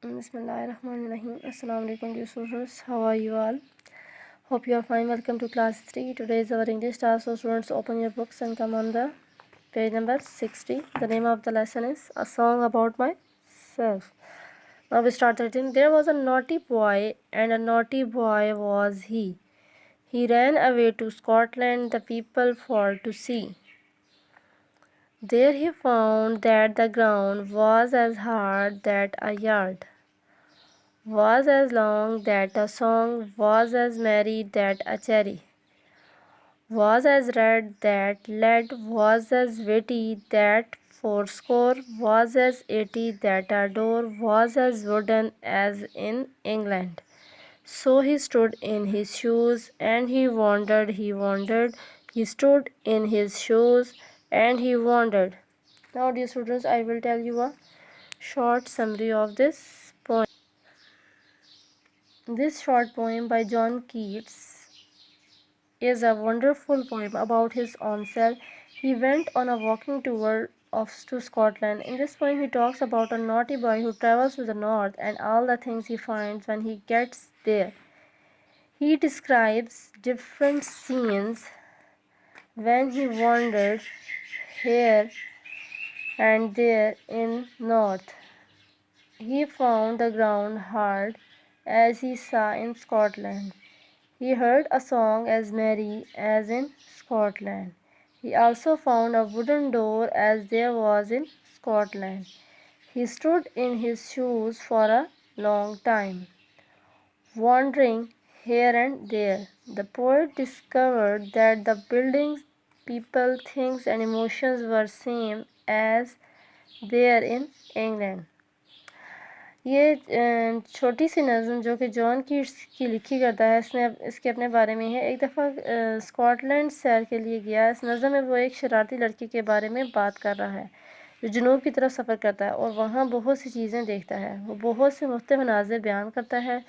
Bismillahirrahmanirrahim. Assalamu alaikum dear students. How are you all? Hope you are fine. Welcome to class 3. Today is our English class. So students, open your books and come on the page number 60. The name of the lesson is A Song About Myself. Now we start reading. There was a naughty boy, and a naughty boy was he. He ran away to Scotland, the people for to see. There he found that the ground was as hard that a yard, was as long that a song, was as merry that a cherry, was as red that lead, was as witty that fourscore, was as 80 that a door, was as wooden as in England. So he stood in his shoes, and he wandered, he stood in his shoes, and he wandered. Now, dear students, I will tell you a short summary of this poem. This short poem by John Keats is a wonderful poem about his own self. He went on a walking tour to Scotland. In this poem, he talks about a naughty boy who travels to the north and all the things he finds when he gets there. He describes different scenes when he wandered here and there in north. He found the ground hard as he saw in Scotland. He heard a song as merry as in Scotland. He also found a wooden door as there was in Scotland. He stood in his shoes for a long time, wandering here and there. The poet discovered that the buildings, people, things and emotions were same as there in England. ये छोटी सी नज़म जो कि John Keats की लिखी करता है, इसके अपने बारे में है। एक दफ़ा स्कॉटलैंड सैर के लिए गया। इस नज़म में वो एक शरारती लड़की के बारे में बात कर रहा है जो जनूब की तरफ सफ़र करता है और वहाँ बहुत सी चीज़ें देखता है। वो बहुत से मुख्तलिफ मनाज़िर बयान करता है।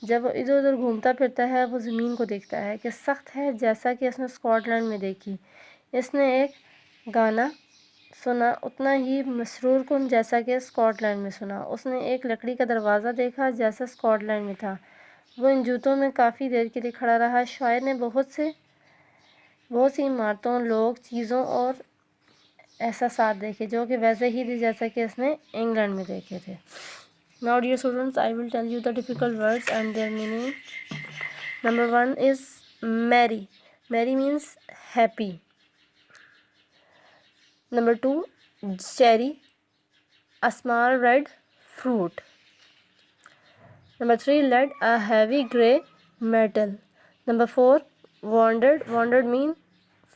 जब वो इधर उधर घूमता फिरता है, वो ज़मीन को देखता है कि सख्त है जैसा कि उसने स्कॉटलैंड में देखी। इसने एक गाना सुना उतना ही मसरूर कुन जैसा कि स्कॉटलैंड में सुना। उसने एक लकड़ी का दरवाज़ा देखा जैसा स्कॉटलैंड में था। वो इन जूतों में काफ़ी देर के लिए खड़ा रहा। शायर ने बहुत सी इमारतों, लोग, चीज़ों और एहसासात देखे जो कि वैसे ही थे जैसा कि उसने इंग्लैंड में देखे थे। Now dear students, I will tell you the difficult words and their meaning. Number 1 is merry. Merry means happy. Number 2, cherry, a small red fruit. Number 3, lead, a heavy grey metal. Number 4, wandered. Wandered mean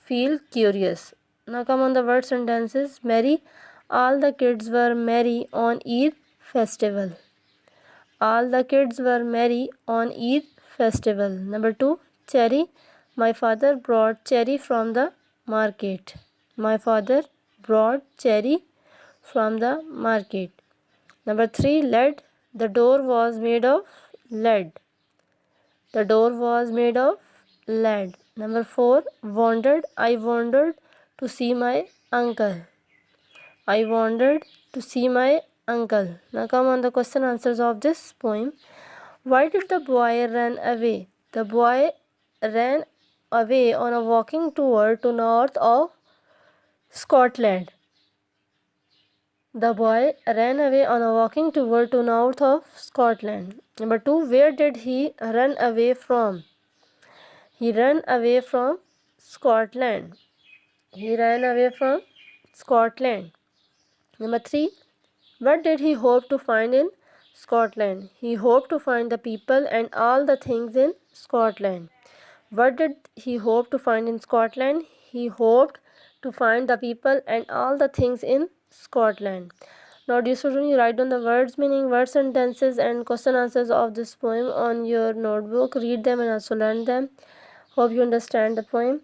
feel curious. Now come on the word sentences. Merry, all the kids were merry on Eid festival. All the kids were merry on Eid festival. Number 2, cherry, my father brought cherry from the market. My father brought cherry from the market. Number 3, lead, the door was made of lead. The door was made of lead. Number 4, wandered, I wandered to see my uncle. I wandered to see my uncle. Now come on the question answers of this poem. Why did the boy run away? The boy ran away on a walking tour to north of Scotland. The boy ran away on a walking tour to north of Scotland. Number 2, where did he run away from? He ran away from Scotland. He ran away from Scotland. Number 3, what did he hope to find in Scotland? He hoped to find the people and all the things in Scotland. What did he hope to find in Scotland? He hoped to find the people and all the things in Scotland. Now dear students, you write down the words meaning, word sentences and question answers of this poem on your notebook. Read them and also learn them. Hope you understand the poem.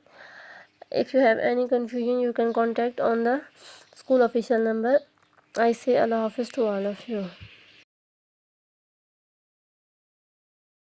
If you have any confusion, you can contact on the school official number. I say Allah Hafiz to all of you.